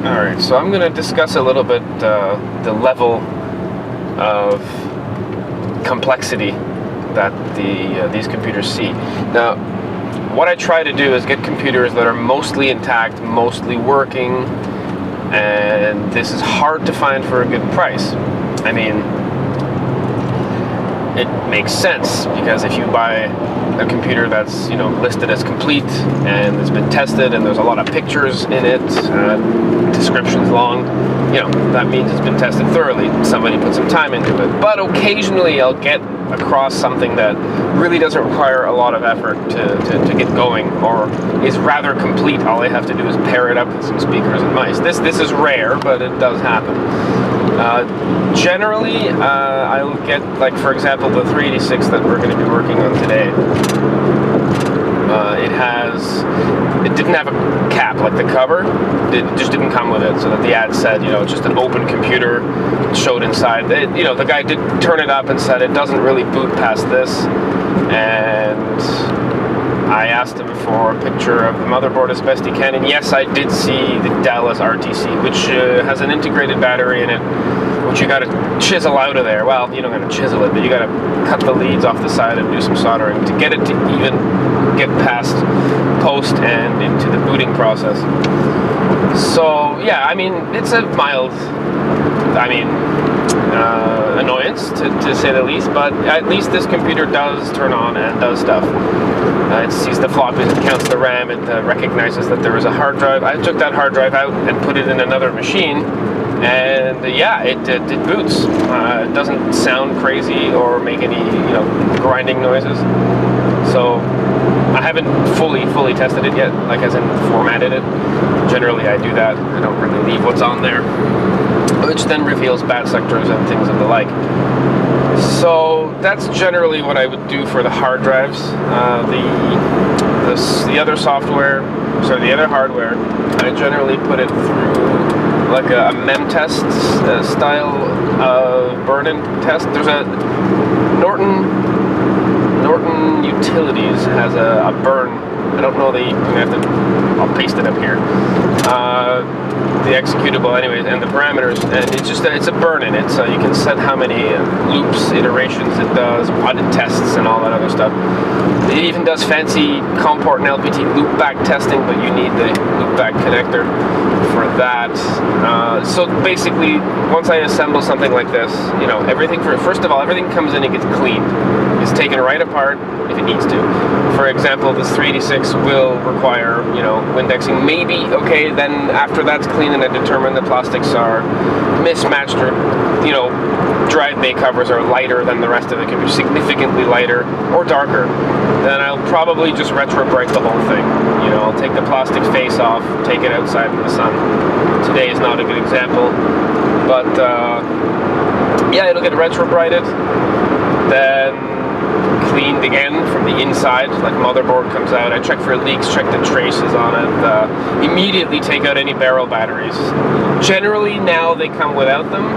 Alright, so I'm going to discuss a little bit the level of complexity that these computers see. Now, what I try to do is get computers that are mostly intact, mostly working, and this is hard to find for a good price. I mean, it makes sense, because if you buy a computer that's, listed as complete and it's been tested and there's a lot of pictures in it, descriptions long, that means it's been tested thoroughly. Somebody put some time into it. But occasionally I'll get across something that really doesn't require a lot of effort to get going, or is rather complete. All I have to do is pair it up with some speakers and mice. This is rare, but it does happen. Generally, I'll get, like, for example, the 386 that we're going to be working on today. It didn't have a cap, like the cover. It just didn't come with it, so that the ad said, it's just an open computer. It showed inside. The guy did turn it up and said it doesn't really boot past this, and I asked him for a picture of the motherboard as best he can, and yes, I did see the Dallas RTC, which has an integrated battery in it, which you got to chisel out of there. Well, you don't got to chisel it, but you got to cut the leads off the side and do some soldering to get it to even get past post and into the booting process. So yeah, I mean, it's a mild, annoyance to say the least, but at least this computer does turn on and does stuff. It sees the floppies, it counts the RAM, it recognizes that there is a hard drive. I took that hard drive out and put it in another machine, and yeah, it boots. It doesn't sound crazy or make any grinding noises. So I haven't fully tested it yet, like as in formatted it. Generally I do that. I don't really leave what's on there, which then reveals bad sectors and things of the like. So that's generally what I would do for the hard drives. The other software, the other hardware, I generally put it through like a memtest style burn-in test. There's a Norton Utilities has a burn. I don't know I'll paste it up here. The executable anyways, and the parameters, and it's a burn-in. You can set how many loops, iterations it does, what it tests, and all that other stuff. It even does fancy COM port and LPT loopback testing, but you need the loopback connector for that. So basically, once I assemble something like this, everything first of all, everything comes in and gets cleaned. It's taken right apart if it needs to. For example, this 386 will require, Windexing. Maybe, okay, then after that's clean and I determine the plastics are mismatched, or, drive bay covers are lighter than the rest of the computer, significantly lighter or darker, then I'll probably just retrobrite the whole thing. I'll take the plastic face off, take it outside in the sun. Today is not a good example, but yeah, it'll get retrobrighted, then cleaned again from the inside, like motherboard comes out. I check for leaks, check the traces on it, immediately take out any barrel batteries. Generally now they come without them,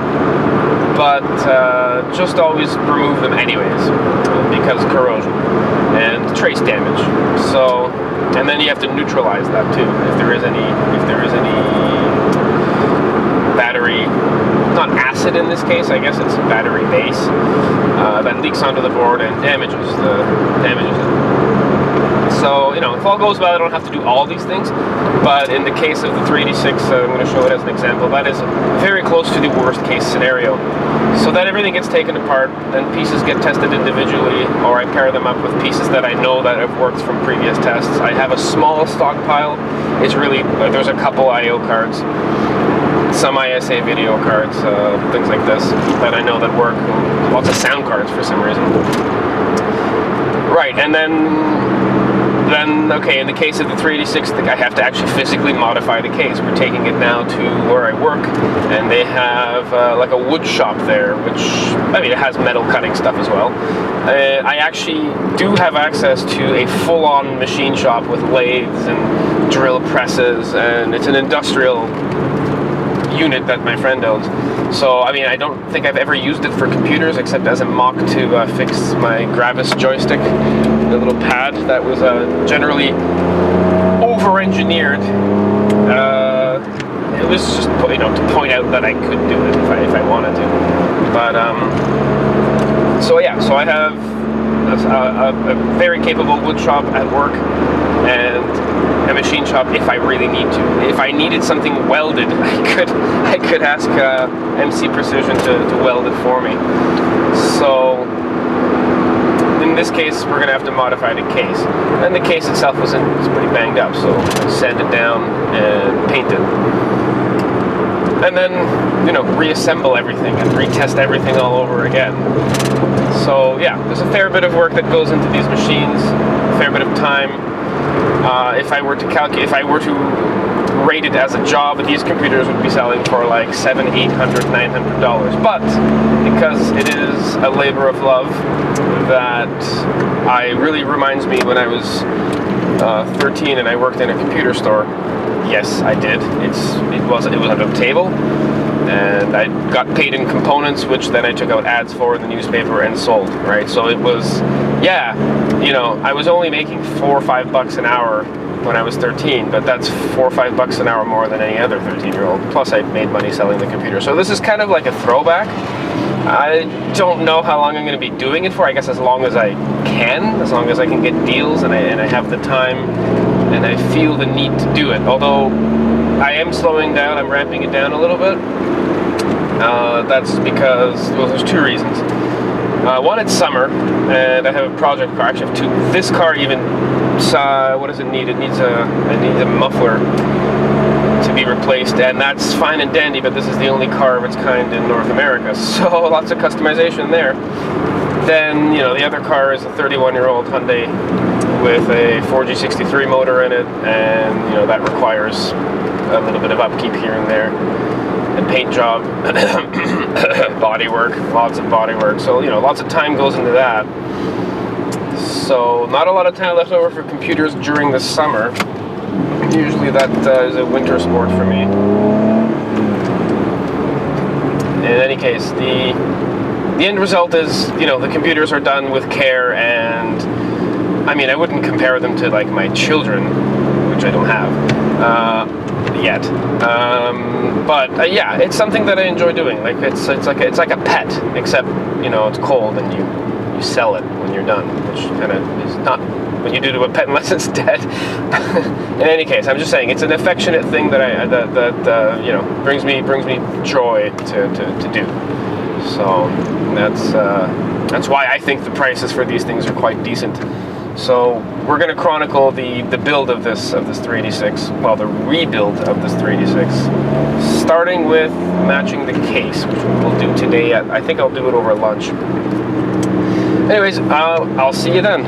but just always remove them anyways, because corrosion and trace damage. So, and then you have to neutralize that too, if there is any battery, not acid in this case, I guess it's battery base, that leaks onto the board and damages it. So, if all goes well, I don't have to do all these things, but in the case of the 386, I'm going to show it as an example, that is very close to the worst case scenario. So that everything gets taken apart, then pieces get tested individually, or I pair them up with pieces that I know that have worked from previous tests. I have a small stockpile. It's really, there's a couple I/O cards, some ISA video cards, things like this, that I know that work. Lots of sound cards for some reason. Right, and then okay, in the case of the 386, I have to actually physically modify the case. We're taking it now to where I work, and they have like a wood shop there, which, it has metal cutting stuff as well. I actually do have access to a full-on machine shop with lathes and drill presses, and it's an industrial unit that my friend owns. So, I don't think I've ever used it for computers except as a mock to fix my Gravis joystick, the little pad that was generally over-engineered. It was just, you know, to point out that I could do it if I wanted to. But so yeah, so I have a very capable wood shop at work and a machine shop if I really need to. If I needed something welded, I could ask MC Precision to weld it for me. So in this case, we're gonna have to modify the case, and the case itself was pretty banged up, so sand it down and paint it, and then, you know, reassemble everything and retest everything all over again. So yeah, there's a fair bit of work that goes into these machines, a fair bit of time. If I were to rate it as a job, these computers would be selling for like $700, $800, $900. But because it is a labor of love that really reminds me when I was 13 and I worked in a computer store. Yes, I did. It was on a table, and I got paid in components, which then I took out ads for in the newspaper and sold. Right, so it was, yeah, you know, I was only making $4 or $5 an hour when I was 13, but that's $4 or $5 an hour more than any other 13-year-old. Plus, I made money selling the computer. So this is kind of like a throwback. I don't know how long I'm going to be doing it for. I guess as long as I can, as long as I can get deals and I have the time and I feel the need to do it. Although I am slowing down, I'm ramping it down a little bit. That's because, well, there's two reasons. One, it's summer, and I have a project car. Actually, I have two. This car even, what does it need? It needs a muffler to be replaced, and that's fine and dandy, but this is the only car of its kind in North America, so lots of customization there. Then, you know, the other car is a 31-year-old Hyundai with a 4G63 motor in it, and, you know, that requires a little bit of upkeep here and there. And paint job, body work, lots of body work. So, you know, lots of time goes into that. So, not a lot of time left over for computers during the summer. Usually that is a winter sport for me. In any case, the end result is, you know, the computers are done with care, and I mean, I wouldn't compare them to like my children, which I don't have yet. But yeah, it's something that I enjoy doing. Like it's like a pet, except, you know, it's cold and you sell it when you're done, which kind of is not what you do to a pet unless it's dead. In any case, I'm just saying it's an affectionate thing that you know, brings me joy to do. So that's why I think the prices for these things are quite decent. So we're going to chronicle the build of this 386, well, the rebuild of this 386, starting with matching the case, which we'll do today. I think I'll do it over lunch. Anyways, I'll see you then.